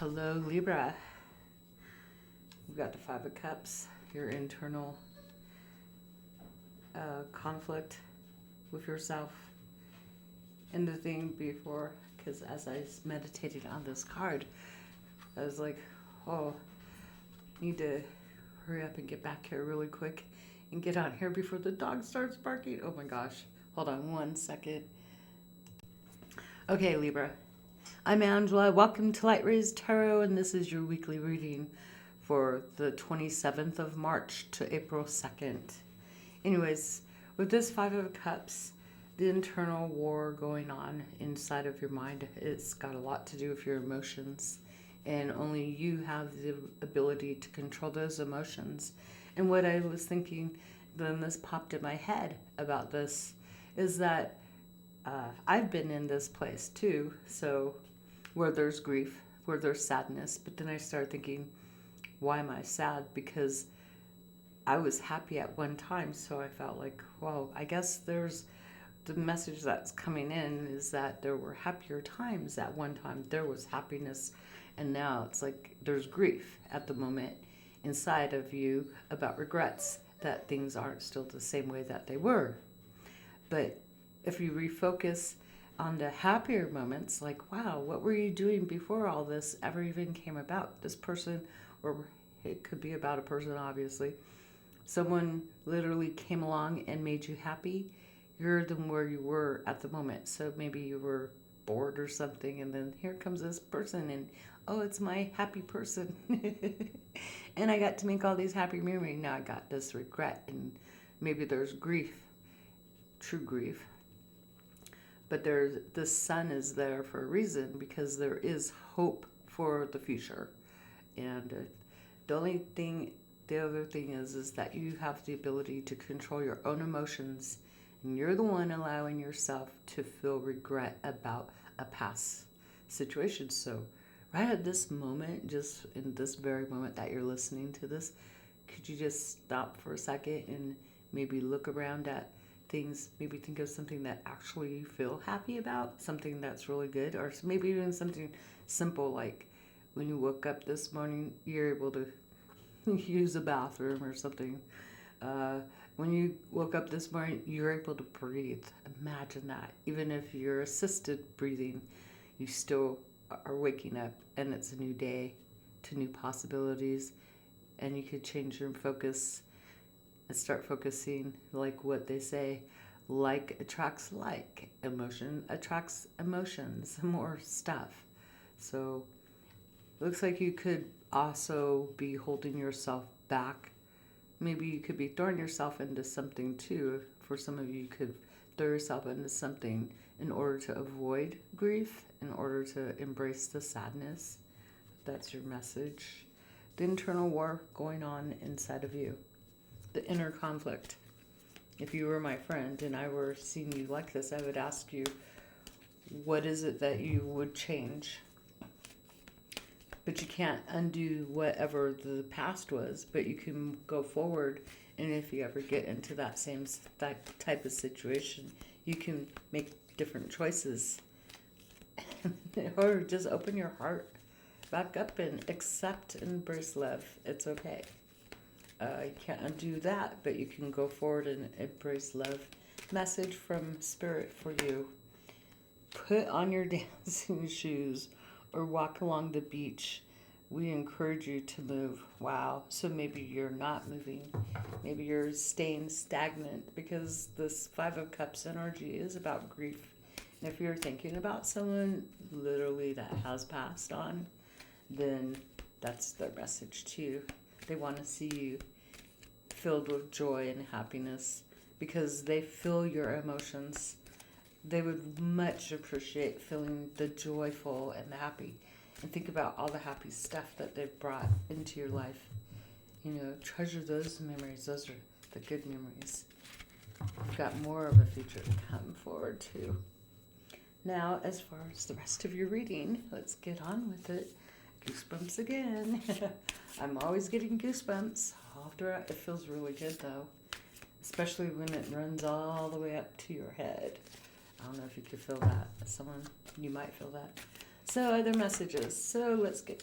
Hello, Libra. We've got the Five of Cups, your internal conflict with yourself. And the thing before, because as I meditated on this card, I was like, oh, I need to hurry up and get back here really quick and get on here before the dog starts barking. Oh my gosh. Hold on one second. Okay, Libra. I'm Angela. Welcome to Light Rays Tarot, and this is your weekly reading for the 27th of March to April 2nd. Anyways, with this Five of Cups, the internal war going on inside of your mind, it's got a lot to do with your emotions, and only you have the ability to control those emotions. And what I was thinking, then this popped in my head about this, is that I've been in this place too, so where there's grief, where there's sadness, but then I started thinking, why am I sad? Because I was happy at one time, so I felt like, well, I guess there's the message that's coming in is that there were happier times at one time. There was happiness, and now it's like there's grief at the moment inside of you about regrets that things aren't still the same way that they were. But if you refocus on the happier moments, like, wow, what were you doing before all this ever even came about? This person, or it could be about a person, obviously. Someone literally came along and made you happy. You're than where you were at the moment. So maybe you were bored or something, and then here comes this person, and oh, it's my happy person. And I got to make all these happy memories. Now I got this regret, and maybe there's grief, true grief. But the sun is there for a reason, because there is hope for the future. And the other thing is that you have the ability to control your own emotions, and you're the one allowing yourself to feel regret about a past situation. So right at this moment, just in this very moment that you're listening to this, could you just stop for a second and maybe look around at things, maybe think of something that actually you feel happy about, something that's really good, or maybe even something simple like when you woke up this morning, you're able to use a bathroom or something. When you woke up this morning, you're able to breathe. Imagine that. Even if you're assisted breathing, you still are waking up, and it's a new day to new possibilities, and you could change your focus and start focusing, like what they say, like attracts like, emotion attracts emotions, more stuff. So it looks like you could also be holding yourself back. Maybe you could be throwing yourself into something too. For some of you could throw yourself into something in order to avoid grief, in order to embrace the sadness. That's your message. The internal war going on inside of you. The inner conflict. If you were my friend and I were seeing you like this, I would ask you, what is it that you would change? But you can't undo whatever the past was, but you can go forward. And if you ever get into that type of situation, you can make different choices. Or just open your heart back up and accept and embrace love. It's okay. You can't undo that, but you can go forward and embrace love. Message from Spirit for you. Put on your dancing shoes or walk along the beach. We encourage you to move. Wow. So maybe you're not moving. Maybe you're staying stagnant, because this Five of Cups energy is about grief. And if you're thinking about someone literally that has passed on, then that's their message to you. They want to see you filled with joy and happiness, because they feel your emotions. They would much appreciate feeling the joyful and the happy. And think about all the happy stuff that they've brought into your life. You know, treasure those memories. Those are the good memories. You've got more of a future to come forward to. Now, as far as the rest of your reading, let's get on with it. Goosebumps again. I'm always getting goosebumps. It feels really good though, especially when it runs all the way up to your head. I don't know if you could feel that. You might feel that. So other messages. So let's get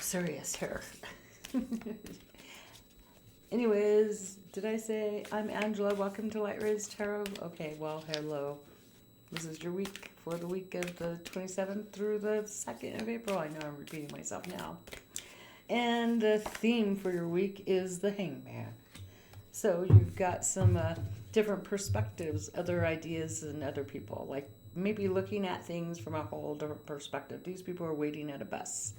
serious here. Anyways, did I say I'm Angela? Welcome to Light Rays Tarot. Okay, well, hello. This is your week for the week of the 27th through the 2nd of April. I know I'm repeating myself now. And the theme for your week is the Hangman. So you've got some different perspectives, other ideas, and other people. Like maybe looking at things from a whole different perspective. These people are waiting at a bus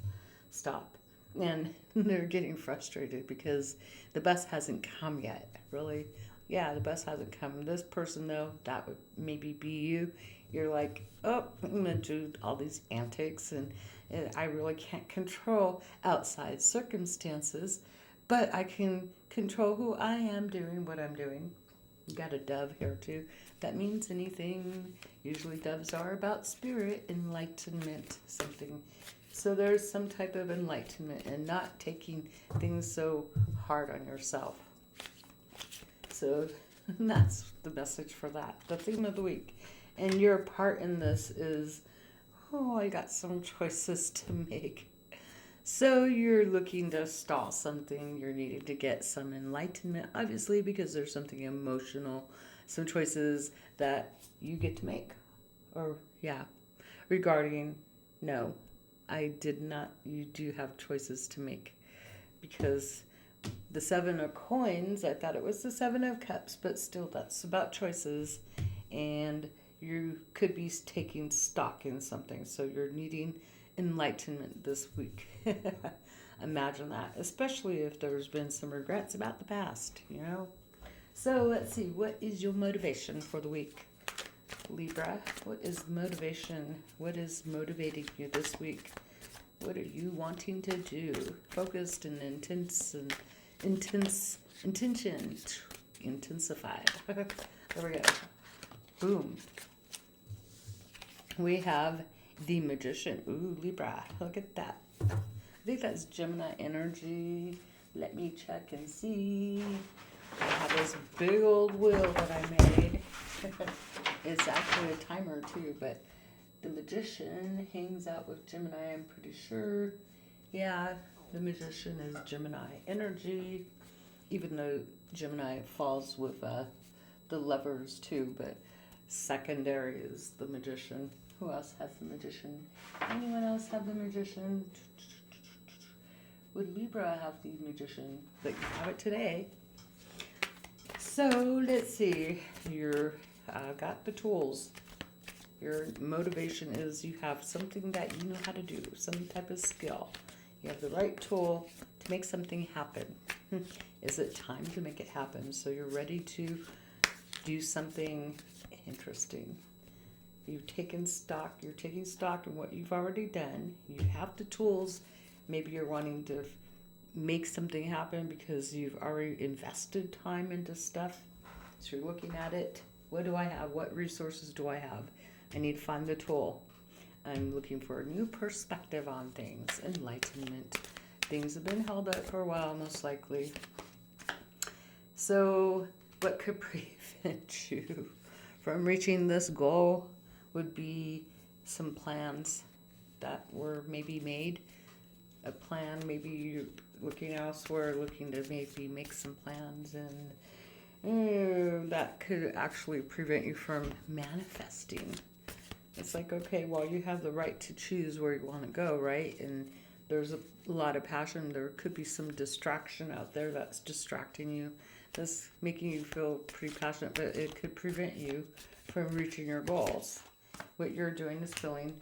stop. And they're getting frustrated because the bus hasn't come yet. Really? Yeah, the bus hasn't come. This person, though, that would maybe be you. You're like, oh, I'm going to do all these antics, and I really can't control outside circumstances, but I can control who I am doing what I'm doing. You got a dove here, too. That means anything. Usually doves are about spirit, enlightenment, something. So there's some type of enlightenment and not taking things so hard on yourself. So that's the message for that. The theme of the week. And your part in this is, I got some choices to make. So you're looking to stall something. You're needing to get some enlightenment, obviously, because there's something emotional, some choices that you get to make. Or, regarding, no. I did not. You do have choices to make, because the 7 of coins, I thought it was the 7 of cups, but still that's about choices, and you could be taking stock in something, so you're needing enlightenment this week. Imagine that, especially if there's been some regrets about the past, So let's see, what is your motivation for the week? Libra, what is motivation? What is motivating you this week? What are you wanting to do? Focused and intensified. There we go. Boom. We have the Magician. Ooh, Libra. Look at that. I think that's Gemini energy. Let me check and see. I have this big old wheel that I made. It's actually a timer too, but the Magician hangs out with Gemini, I'm pretty sure. Yeah, the Magician is Gemini energy, even though Gemini falls with the Lovers too, but secondary is the Magician. Who else has the Magician? Anyone else have the Magician? Would Libra have the Magician? But you have it today. So let's see. You're got the tools. Your motivation is you have something that you know how to do, some type of skill. You have the right tool to make something happen. Is it time to make it happen? So you're ready to do something interesting. You're taking stock in what you've already done. You have the tools. Maybe you're wanting to make something happen because you've already invested time into stuff. So you're looking at it. What do I have? What resources do I have? I need to find the tool. I'm looking for a new perspective on things. Enlightenment. Things have been held up for a while, most likely. So what could prevent you from reaching this goal would be some plans that were maybe made. A plan, maybe you're looking elsewhere, looking to maybe make some plans, and that could actually prevent you from manifesting. It's like, okay, well, you have the right to choose where you want to go, right? And there's a lot of passion. There could be some distraction out there that's distracting you, that's making you feel pretty passionate, but it could prevent you from reaching your goals. What you're doing is feeling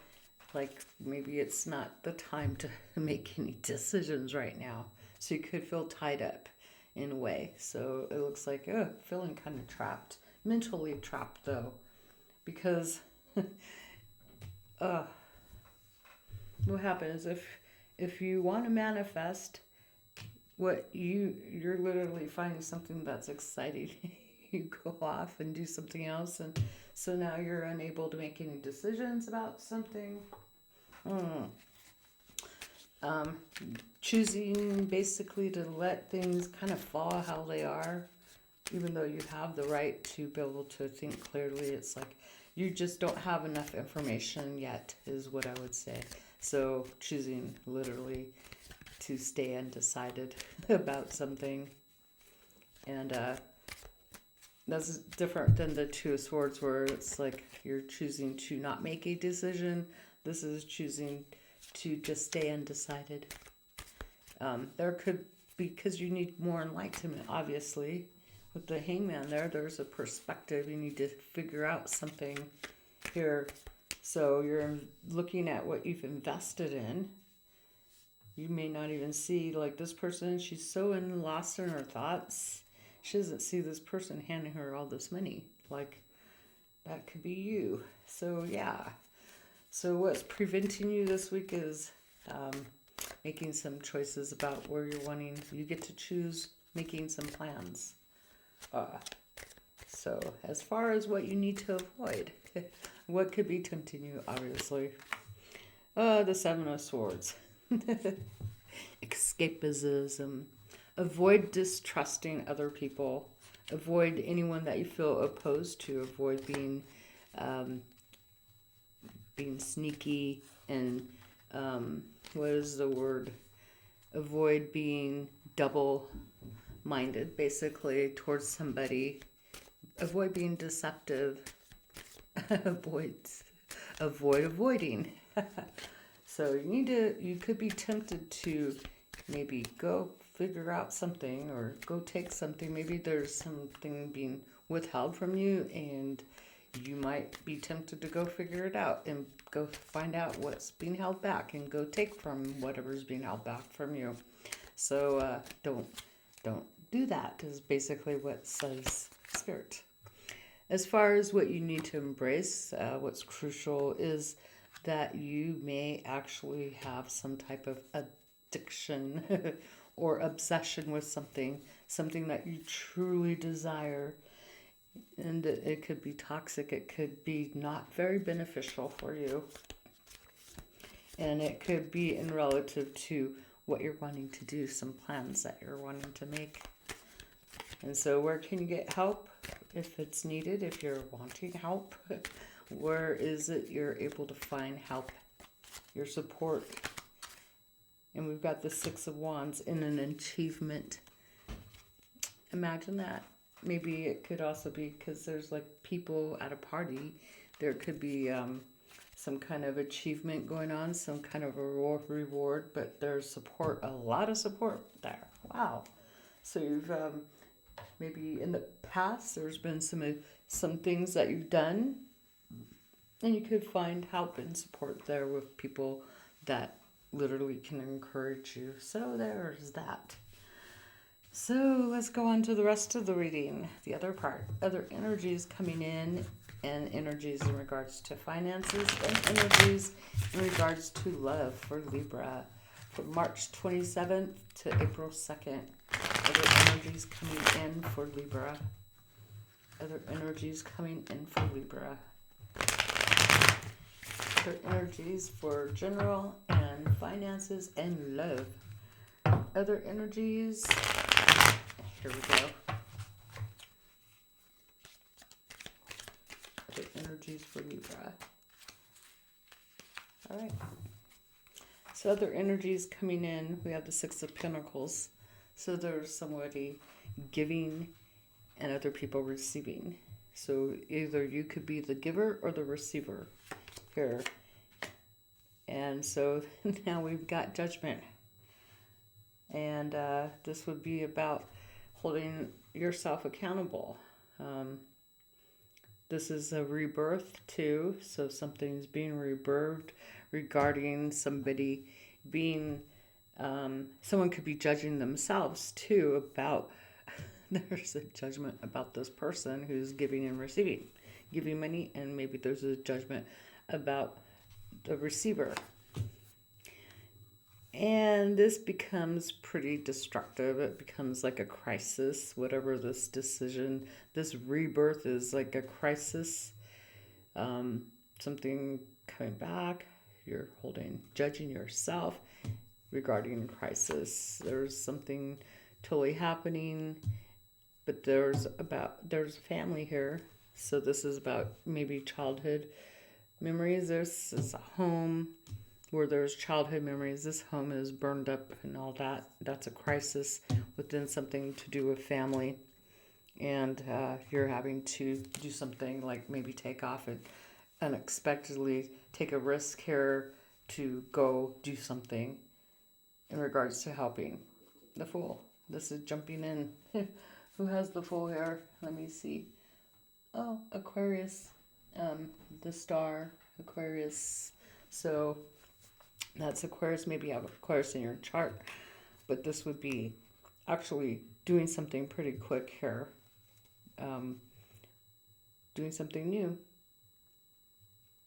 like maybe it's not the time to make any decisions right now. So you could feel tied up in a way. So it looks like, feeling kind of trapped. Mentally trapped, though. Because what happens if you want to manifest what you're literally finding something that's exciting. You go off and do something else, and so now you're unable to make any decisions about something. Choosing basically to let things kind of fall how they are, even though you have the right to be able to think clearly. It's like You just don't have enough information yet, is what I would say. So choosing literally to stay undecided about something. And that's different than the Two of Swords, where it's like you're choosing to not make a decision. This is choosing to just stay undecided. There could be, because you need more enlightenment, obviously. With the Hangman there's a perspective. You need to figure out something here. So you're looking at what you've invested in. You may not even see, like this person, she's so lost in her thoughts. She doesn't see this person handing her all this money. Like, that could be you. So, yeah. So what's preventing you this week is making some choices about where you're wanting. You get to choose making some plans. So as far as what you need to avoid, what could be tempting you, obviously? The Seven of Swords. Escapism. Avoid distrusting other people. Avoid anyone that you feel opposed to. Avoid being sneaky and what is the word? Avoid being double-minded, basically, towards somebody. Avoid being deceptive. Avoid avoiding. So you could be tempted to maybe go figure out something or go take something. Maybe there's something being withheld from you, and you might be tempted to go figure it out and go find out what's being held back and go take from whatever's being held back from you. So don't do that, is basically what says Spirit. As far as what you need to embrace, what's crucial is that you may actually have some type of addiction or obsession with something that you truly desire. And it could be toxic. It could be not very beneficial for you. And it could be in relative to what you're wanting to do, some plans that you're wanting to make. And so where can you get help if it's needed, if you're wanting help? Where is it you're able to find help, your support? And we've got the Six of Wands in an achievement. Imagine that. Maybe it could also be because there's like people at a party. There could be some kind of achievement going on, some kind of a reward, but there's support, a lot of support there. Wow. So you've maybe in the past there's been some things that you've done, and you could find help and support there with people that literally can encourage you. So there's that. So let's go on to the rest of the reading, the other part. Other energies coming in, and energies in regards to finances, and energies in regards to love for Libra from March 27th to April 2nd. Other energies coming in for Libra. Other energies coming in for Libra. Other energies for general and finances and love. Other energies. Here we go. Other energies for Libra. All right. So other energies coming in. We have the Six of Pentacles. So there's somebody giving and other people receiving. So either you could be the giver or the receiver here. And so now we've got Judgment. And this would be about holding yourself accountable. This is a rebirth too. So something's being rebirthed regarding somebody being, someone could be judging themselves too about, there's a judgment about this person who's giving and receiving, giving money, and maybe there's a judgment about the receiver. And this becomes pretty destructive. It becomes like a crisis, whatever this decision, this rebirth is like a crisis. Something coming back, you're judging yourself regarding crisis. There's something totally happening, but there's family here. So this is about maybe childhood memories. This is a home where there's childhood memories. This home is burned up and all that. That's a crisis within something to do with family. And you're having to do something like maybe take off and unexpectedly take a risk here to go do something in regards to helping the Fool. This is jumping in. Who has the Fool here? Let me see. Oh, Aquarius. The star, Aquarius. So that's Aquarius. Maybe you have Aquarius in your chart. But this would be actually doing something pretty quick here. Doing something new.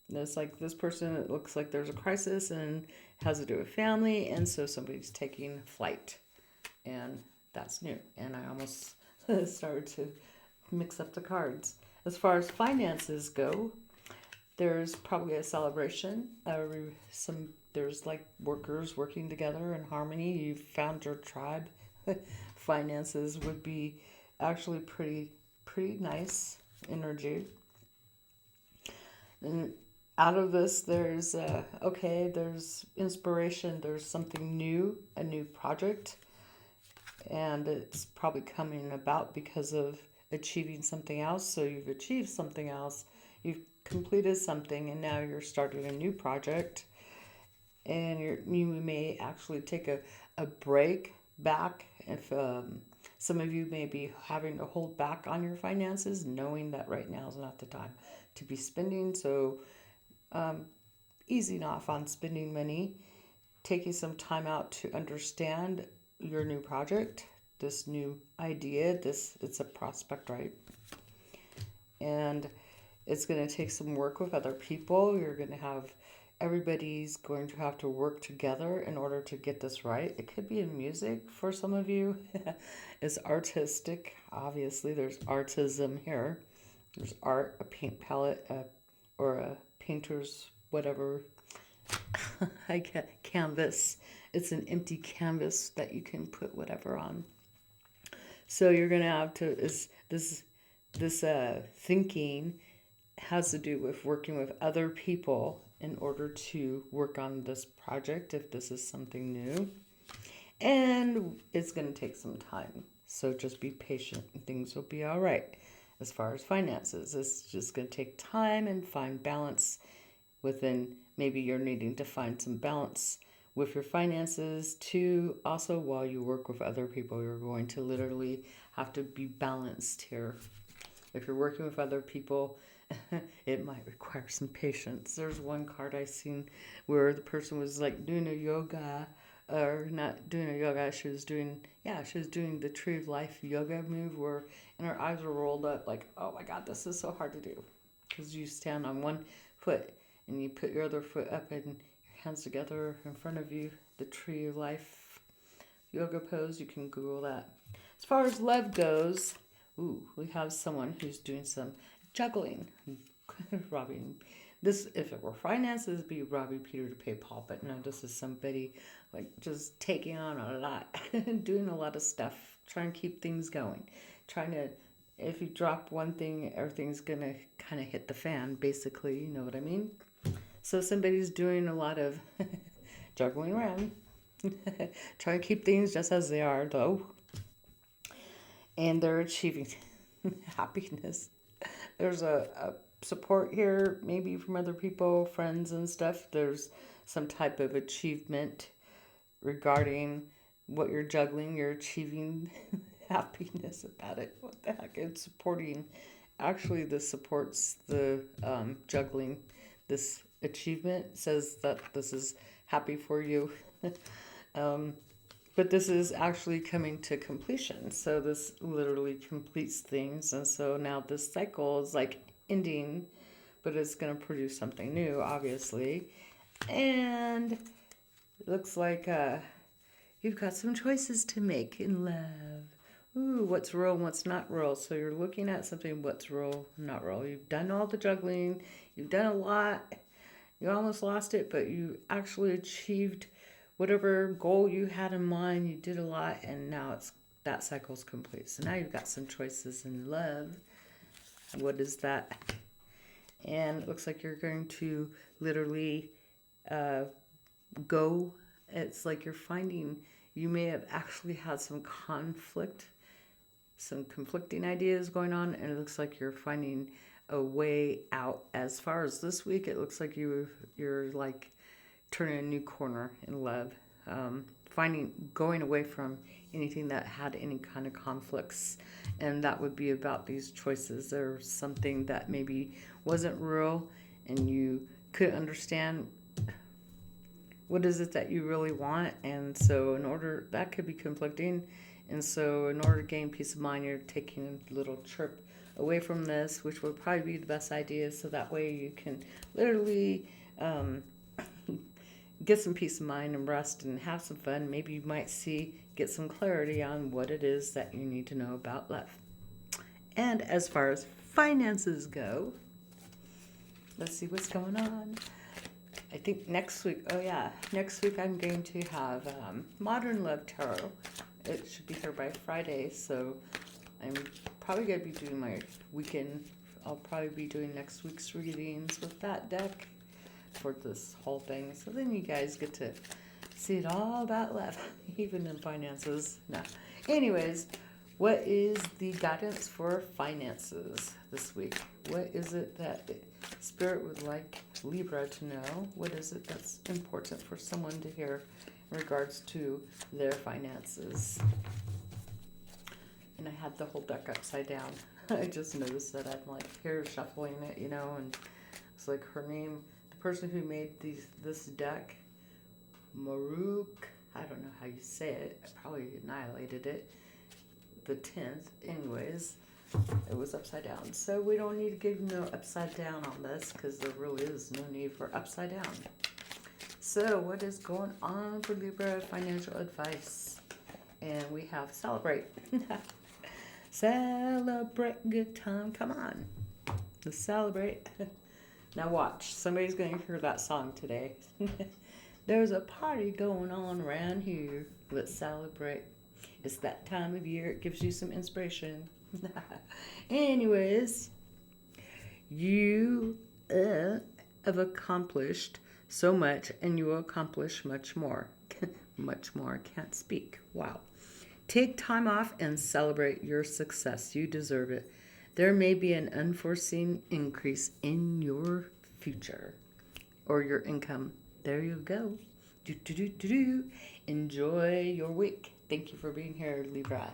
It's like this person, it looks like there's a crisis and has to do with family, and so somebody's taking flight, and that's new. And I almost started to mix up the cards. As far as finances go, there's probably a celebration. There's like workers working together in harmony. You've found your tribe. Finances would be actually pretty nice energy. And out of this, there's there's inspiration. There's something new, a new project, and it's probably coming about because of achieving something else. So you've achieved something else, you've completed something, and now you're starting a new project. And you may actually take a break back if some of you may be having to hold back on your finances, knowing that right now is not the time to be spending. So easing off on spending money, taking some time out to understand your new project, this new idea. It's a prospect, right? And it's going to take some work with other people. You're going to have everybody's going to have to work together in order to get this right. It could be in music for some of you. It's artistic. Obviously, there's artism here. There's art, a paint palette, or a painter's whatever. I get canvas. It's an empty canvas that you can put whatever on. So you're gonna have to this thinking has to do with working with other people in order to work on this project if this is something new. And it's going to take some time. So just be patient and things will be all right. As far as finances, it's just going to take time and find balance within. Maybe you're needing to find some balance with your finances too. Also, while you work with other people, you're going to literally have to be balanced here. If you're working with other people, it might require some patience. There's one card I seen where the person was like doing a yoga, or not doing a yoga. She was doing the Tree of Life yoga move where, and her eyes were rolled up like, oh my God, this is so hard to do. Because you stand on one foot and you put your other foot up and your hands together in front of you. The Tree of Life yoga pose. You can Google that. As far as love goes, we have someone who's doing some juggling, robbing. This, if it were finances, it'd be robbing Peter to pay Paul. But no, this is somebody like just taking on a lot, doing a lot of stuff, trying to keep things going, trying to. If you drop one thing, everything's gonna kind of hit the fan. Basically, you know what I mean. So somebody's doing a lot of juggling around, trying to keep things just as they are, though, and they're achieving happiness. There's a support here, maybe from other people, friends and stuff. There's some type of achievement regarding what you're juggling. You're achieving happiness about it. What the heck? It's supporting. Actually, this supports the juggling. This achievement says that this is happy for you. But this is actually coming to completion. So this literally completes things. And so now this cycle is like ending, but it's going to produce something new, obviously. And it looks like you've got some choices to make in love. Ooh, what's real and what's not real. So you're looking at something, what's real, not real. You've done all the juggling. You've done a lot. You almost lost it, but you actually achieved whatever goal you had in mind. You did a lot, and now that cycle's complete. So now you've got some choices in love. What is that? And it looks like you're going to literally go. It's like you're finding, you may have actually had some conflict, some conflicting ideas going on, and it looks like you're finding a way out. As far as this week, it looks like you're like turning a new corner in love, going away from anything that had any kind of conflicts, and that would be about these choices. There's something that maybe wasn't real, and you couldn't understand what is it that you really want, and so in order, that could be conflicting, and so in order to gain peace of mind, you're taking a little trip away from this, which would probably be the best idea, so that way you can literally get some peace of mind and rest and have some fun. Maybe you might get some clarity on what it is that you need to know about love. And as far as finances go, let's see what's going on. I think next week I'm going to have Modern Love Tarot. It should be here by Friday, so I'm probably going to be doing my weekend. I'll probably be doing next week's readings with that deck for this whole thing. So then you guys get to see it all about love, even in finances. No. Anyways, what is the guidance for finances this week? What is it that Spirit would like Libra to know? What is it that's important for someone to hear in regards to their finances? And I had the whole deck upside down. I just noticed that I'm like here shuffling it, and it's like her name, the person who made this deck, Maruk, I don't know how you say it, I probably annihilated it, the 10th, anyways, it was upside down. So we don't need to give no upside down on this, because there really is no need for upside down. So what is going on for Libra financial advice? And we have celebrate. Celebrate, good time, come on. Let's celebrate. Now watch, somebody's going to hear that song today. There's a party going on around here. Let's celebrate. It's that time of year. It gives you some inspiration. Anyways, you have accomplished so much, and you will accomplish much more. Much more. Can't speak. Wow. Take time off and celebrate your success. You deserve it. There may be an unforeseen increase in your future or your income. There you go. Enjoy your week. Thank you for being here, Libra.